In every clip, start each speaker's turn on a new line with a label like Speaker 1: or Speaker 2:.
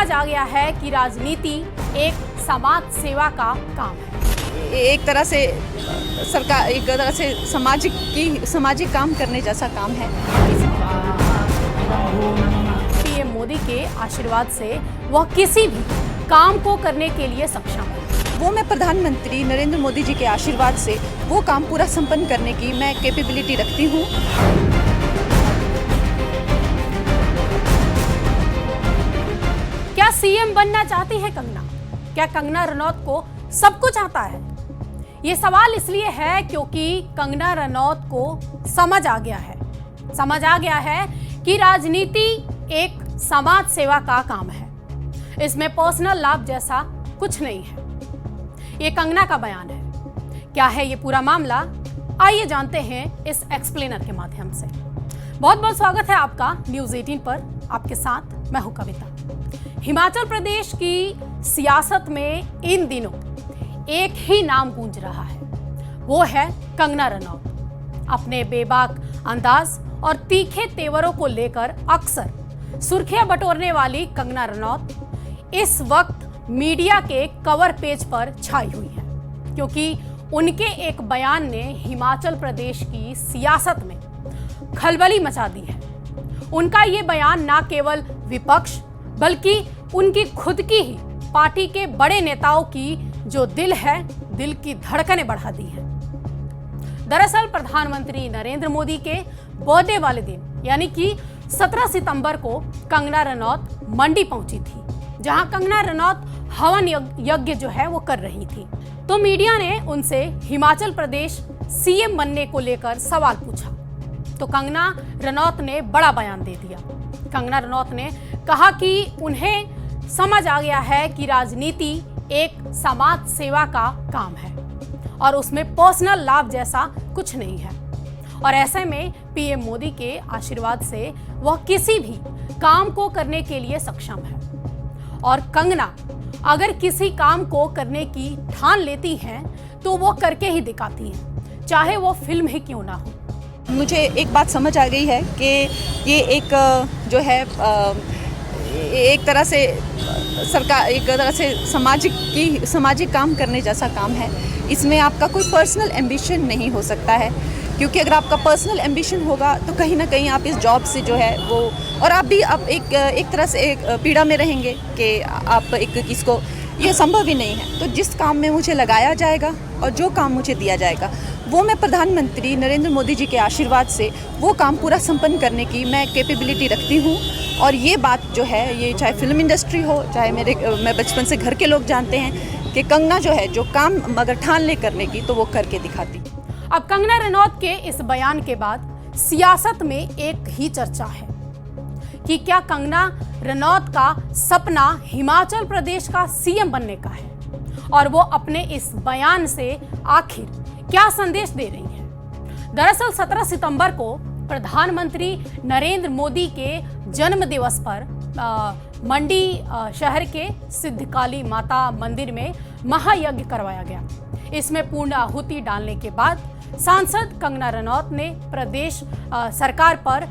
Speaker 1: समझ आ गया है कि राजनीति एक समाज सेवा का काम है।
Speaker 2: एक तरह से सरकार, एक तरह से सामाजिक काम करने जैसा काम है।
Speaker 1: पीएम मोदी के आशीर्वाद से वह किसी भी काम को करने के लिए सक्षम है।
Speaker 2: वो मैं प्रधानमंत्री नरेंद्र मोदी जी के आशीर्वाद से वो काम पूरा संपन्न करने की मैं कैपेबिलिटी रखती हूँ।
Speaker 1: क्या सीएम बनना चाहती है कंगना? क्या कंगना रनौत को सब कुछ आता है? ये सवाल इसलिए है क्योंकि कंगना रनौत को समझ आ गया है कि राजनीति एक समाज सेवा का काम है। इसमें पर्सनल लाभ जैसा कुछ नहीं है। ये कंगना का बयान है। क्या है ये पूरा मामला? आइए जानते हैं इस एक्सप्लेनर के माध्यम से। बहुत बहुत स्वागत है आपका न्यूज़ 18 पर। आपके साथ मैं हूं कविता। हिमाचल प्रदेश की सियासत में इन दिनों एक ही नाम गूंज रहा है, वो है कंगना रनौत। अपने बेबाक अंदाज और तीखे तेवरों को लेकर अक्सर सुर्खियां बटोरने वाली कंगना रनौत इस वक्त मीडिया के कवर पेज पर छाई हुई है, क्योंकि उनके एक बयान ने हिमाचल प्रदेश की सियासत में खलबली मचा दी है। उनका ये बयान न केवल विपक्ष बल्कि उनकी खुद की ही पार्टी के बड़े नेताओं की जो दिल की धड़कनें बढ़ा दी हैं। दरअसल प्रधानमंत्री नरेंद्र मोदी के बर्थडे वाले दिन यानी कि 17 सितंबर को कंगना रनौत मंडी पहुंची थी, जहां कंगना रनौत हवन यज्ञ जो है वो कर रही थी। तो मीडिया ने उनसे हिमाचल प्रदेश सीएम बनने को लेकर सवाल पूछा, तो कंगना रनौत ने बड़ा बयान दे दिया। कंगना रनौत ने कहा कि उन्हें समझ आ गया है कि राजनीति एक समाज सेवा का काम है और उसमें पर्सनल लाभ जैसा कुछ नहीं है। और ऐसे में पीएम मोदी के आशीर्वाद से वह किसी भी काम को करने के लिए सक्षम है। और कंगना अगर किसी काम को करने की ठान लेती हैं तो वो करके ही दिखाती हैं, चाहे वो फिल्म ही क्यों ना हो।
Speaker 2: मुझे एक बात समझ आ गई है कि ये एक जो है एक तरह से सरकार, एक तरह से सामाजिक काम करने जैसा काम है। इसमें आपका कोई पर्सनल एम्बिशन नहीं हो सकता है, क्योंकि अगर आपका पर्सनल एम्बिशन होगा तो कहीं ना कहीं आप इस जॉब से जो है वो, और आप भी अब एक तरह से एक पीड़ा में रहेंगे कि आप किसको, ये संभव ही नहीं है। तो जिस काम में मुझे लगाया जाएगा और जो काम मुझे दिया जाएगा वो मैं प्रधानमंत्री नरेंद्र मोदी जी के आशीर्वाद से वो काम पूरा संपन्न करने की मैं कैपेबिलिटी रखती हूँ। और ये बात जो है, ये चाहे फिल्म इंडस्ट्री हो, चाहे मैं बचपन से घर के लोग जानते हैं कि कंगना जो है, जो काम अगर ठान ले करने की तो वो करके दिखाती।
Speaker 1: अब कंगना रनौत के इस बयान के बाद सियासत में एक ही चर्चा है कि क्या कंगना रनौत का सपना हिमाचल प्रदेश का सीएम बनने का है, और वो अपने इस बयान से आखिर क्या संदेश दे रही है। दरअसल 17 सितंबर को प्रधानमंत्री नरेंद्र मोदी के जन्म दिवस पर मंडी शहर के सिद्धकाली माता मंदिर में महायज्ञ करवाया गया। इसमें पूर्ण आहुति डालने के बाद सांसद कंगना रनौत ने प्रदेश सरकार पर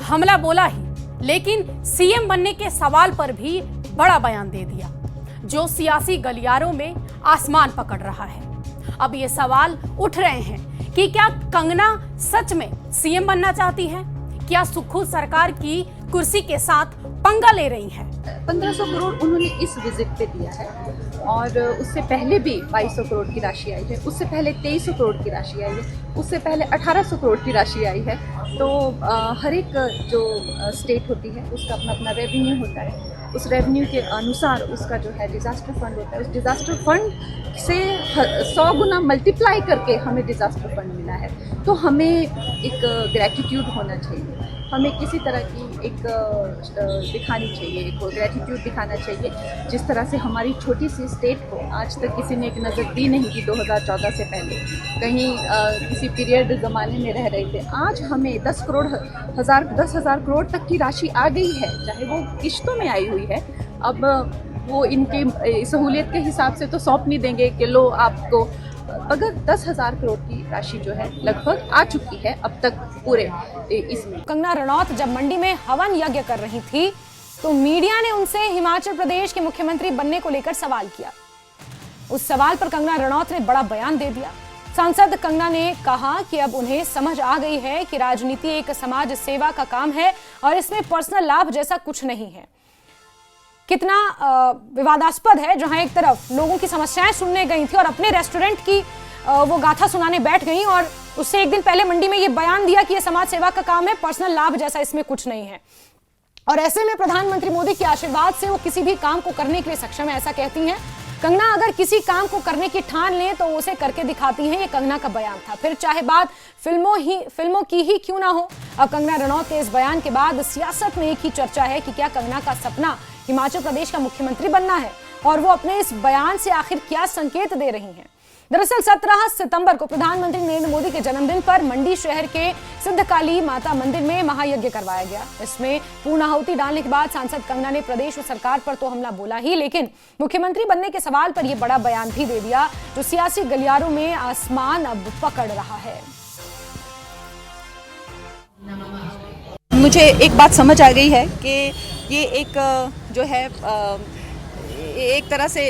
Speaker 1: हमला बोला ही, लेकिन सीएम बनने के सवाल पर भी बड़ा बयान दे दिया, जो सियासी गलियारों में आसमान पकड़ रहा है। अब ये सवाल उठ रहे हैं कि क्या कंगना सच में सीएम बनना चाहती है? क्या सुक्खू सरकार की कुर्सी के साथ पंगा ले रही है?
Speaker 3: 1500 करोड़ उन्होंने इस विजिट पे दिया है, और उससे पहले भी 2200 करोड़ की राशि आई है, उससे पहले 2300 करोड़ की राशि आई है, उससे पहले 1800 करोड़ की राशि आई है। तो हर एक जो स्टेट होती है उसका अपना अपना रेवेन्यू होता है। उस रेवेन्यू के अनुसार उसका जो है डिज़ास्टर फंड होता है। उस डिज़ास्टर फंड से 100 गुना मल्टीप्लाई करके हमें डिज़ास्टर फंड मिला है। तो हमें एक ग्रैटिट्यूड होना चाहिए, हमें किसी तरह की एक दिखानी चाहिए, एक ग्रैटिट्यूड दिखाना चाहिए। जिस तरह से हमारी छोटी सी स्टेट को आज तक किसी ने एक नज़र दी नहीं थी 2014 से पहले, कहीं किसी पीरियड ज़माने में रह रहे थे। आज हमें 10,000 करोड़ तक की राशि आ गई है, चाहे वो किश्तों में आई हुई है। अब वो इनके सहूलियत के हिसाब से तो सौंप नहीं देंगे कि लो आपको, अगर 10,000 करोड़ की राशि जो है लगभग आ चुकी है अब तक पूरे इसमें।
Speaker 1: कंगना रनौत जब मंडी में हवन यज्ञ कर रही थी तो मीडिया ने उनसे हिमाचल प्रदेश के मुख्यमंत्री बनने को लेकर सवाल किया। उस सवाल पर कंगना रनौत ने बड़ा बयान दे दिया। सांसद कंगना ने कहा कि अब उन्हें समझ आ गई है कि राजनीति एक समाज सेवा का काम है और इसमें पर्सनल लाभ जैसा कुछ नहीं है। कितना विवादास्पद है, जहां एक तरफ लोगों की समस्याएं सुनने गई थी और अपने रेस्टोरेंट की वो गाथा सुनाने बैठ गई और उससे एक दिन पहले मंडी में ये बयान दिया कि ये समाज सेवा का काम है, पर्सनल लाभ जैसा इसमें कुछ नहीं है। और ऐसे में प्रधानमंत्री मोदी के आशीर्वाद से वो किसी भी काम को करने के लिए सक्षम है, ऐसा कहती हैं कंगना। अगर किसी काम को करने की ठान लें तो उसे करके दिखाती हैं, ये कंगना का बयान था। फिर चाहे बात फिल्मों की ही क्यों ना हो। अब कंगना रनौत के इस बयान के बाद सियासत में एक ही चर्चा है कि क्या कंगना का सपना हिमाचल प्रदेश का मुख्यमंत्री बनना है और वो अपने इस बयान से आखिर क्या संकेत दे रही हैं। दरअसल 17 सितंबर को प्रधानमंत्री नरेंद्र मोदी के जन्मदिन पर मंडी शहर के सिद्धकाली माता मंदिर में महायज्ञ करवाया गया। इसमें पूर्णाहुति डालने के बाद सांसद कंगना ने प्रदेश सरकार पर तो हमला बोला ही, लेकिन मुख्यमंत्री बनने के सवाल पर यह बड़ा बयान भी दे दिया, जो सियासी गलियारों में आसमान अब पकड़ रहा है।
Speaker 2: मुझे एक बात समझ आ गई है कि ये एक जो है एक तरह से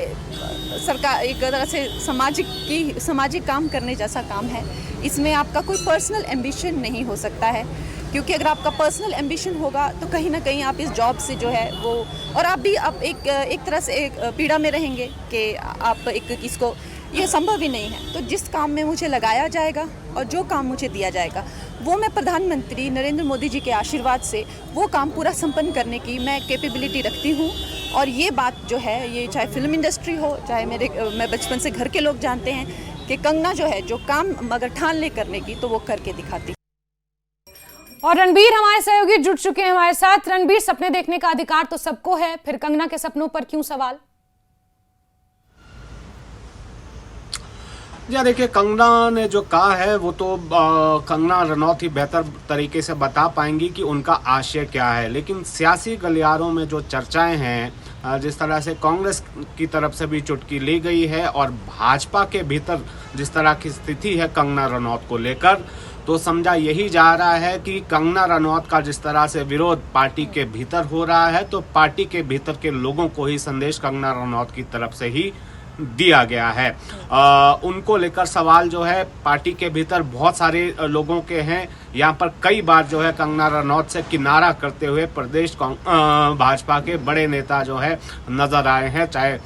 Speaker 2: सरकार, एक तरह से सामाजिक काम करने जैसा काम है। इसमें आपका कोई पर्सनल एम्बिशन नहीं हो सकता है, क्योंकि अगर आपका पर्सनल एम्बिशन होगा तो कहीं ना कहीं आप इस जॉब से जो है वो, और आप एक तरह से एक पीड़ा में रहेंगे कि आप किसको, ये संभव ही नहीं है। तो जिस काम में मुझे लगाया जाएगा और जो काम मुझे दिया जाएगा वो मैं प्रधानमंत्री नरेंद्र मोदी जी के आशीर्वाद से वो काम पूरा संपन्न करने की मैं कैपेबिलिटी रखती हूँ। और ये बात जो है, ये चाहे फिल्म इंडस्ट्री हो, चाहे मैं बचपन से घर के लोग जानते हैं कि कंगना जो है जो काम अगर ठान ले करने की तो वो करके दिखाती।
Speaker 1: और रणबीर हमारे सहयोगी जुड़ चुके हैं हमारे साथ। रणबीर, सपने देखने का अधिकार तो सबको है, फिर कंगना के सपनों पर क्यों सवाल?
Speaker 4: या देखिए, कंगना ने जो कहा है वो तो कंगना रनौत ही बेहतर तरीके से बता पाएंगी कि उनका आशय क्या है। लेकिन सियासी गलियारों में जो चर्चाएं हैं, जिस तरह से कांग्रेस की तरफ से भी चुटकी ली गई है और भाजपा के भीतर जिस तरह की स्थिति है कंगना रनौत को लेकर, तो समझा यही जा रहा है कि कंगना रनौत का जिस तरह से विरोध पार्टी के भीतर हो रहा है, तो पार्टी के भीतर के लोगों को ही संदेश कंगना रनौत की तरफ से ही दिया गया है। उनको लेकर सवाल जो है पार्टी के भीतर बहुत सारे लोगों के हैं। यहाँ पर कई बार जो है कंगना रनौत से किनारा करते हुए प्रदेश भाजपा के बड़े नेता जो है नजर आए हैं। चाहे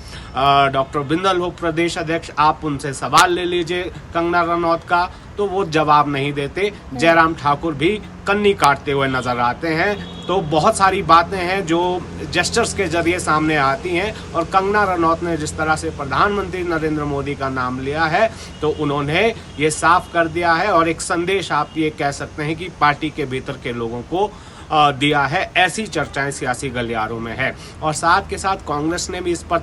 Speaker 4: डॉक्टर बिंदल हो प्रदेश अध्यक्ष, आप उनसे सवाल ले लीजिए कंगना रनौत का तो वो जवाब नहीं देते। जयराम ठाकुर भी कन्नी काटते हुए नजर आते हैं। तो बहुत सारी बातें हैं जो जेस्चर्स के जरिए सामने आती हैं। और कंगना रनौत ने जिस तरह से प्रधानमंत्री नरेंद्र मोदी का नाम लिया है, तो उन्होंने ये साफ कर दिया है और एक संदेश आप ये कह सकते हैं कि पार्टी के भीतर के लोगों को दिया है। ऐसी चर्चाएं सियासी गलियारों में है। और साथ के साथ कांग्रेस ने भी इस पर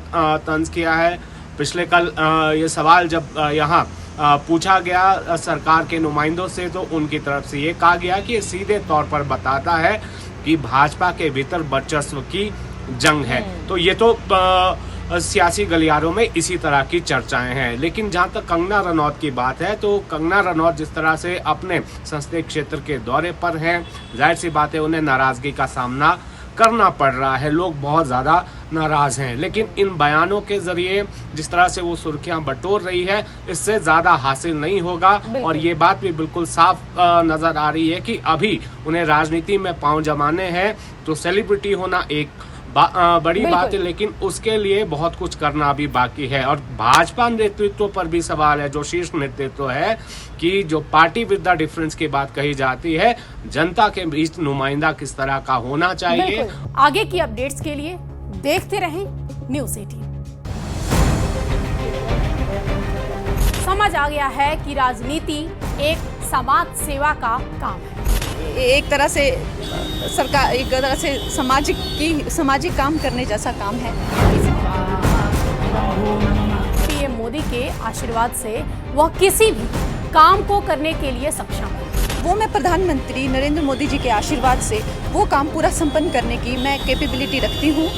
Speaker 4: तंज किया है। पिछले कल ये सवाल जब यहाँ पूछा गया सरकार के नुमाइंदों से, तो उनकी तरफ से ये कहा गया कि सीधे तौर पर बताता है कि भाजपा के भीतर वर्चस्व की जंग है। तो ये तो सियासी गलियारों में इसी तरह की चर्चाएं हैं। लेकिन जहां तक कंगना रनौत की बात है, तो कंगना रनौत जिस तरह से अपने संसदीय क्षेत्र के दौरे पर हैं, जाहिर सी बात है उन्हें नाराजगी का सामना करना पड़ रहा है। लोग बहुत ज़्यादा नाराज हैं। लेकिन इन बयानों के जरिए जिस तरह से वो सुर्खियां बटोर रही है, इससे ज़्यादा हासिल नहीं होगा। और ये बात भी बिल्कुल साफ नज़र आ रही है कि अभी उन्हें राजनीति में पांव जमाने हैं। तो सेलिब्रिटी होना एक बड़ी बात है, लेकिन उसके लिए बहुत कुछ करना भी बाकी है। और भाजपा नेतृत्व पर भी सवाल है, जो शीर्ष नेतृत्व है, कि जो पार्टी विद द डिफरेंस की बात कही जाती है, जनता के बीच नुमाइंदा किस तरह का होना चाहिए।
Speaker 1: आगे की अपडेट्स के लिए देखते रहें न्यूज़ 18। समझ आ गया है कि राजनीति एक समाज सेवा का काम है।
Speaker 2: एक तरह से सरकार, एक तरह से सामाजिक काम करने जैसा काम है।
Speaker 1: पीएम मोदी के आशीर्वाद से वह किसी भी काम को करने के लिए सक्षम है।
Speaker 2: वो मैं प्रधानमंत्री नरेंद्र मोदी जी के आशीर्वाद से वो काम पूरा संपन्न करने की मैं कैपेबिलिटी रखती हूँ।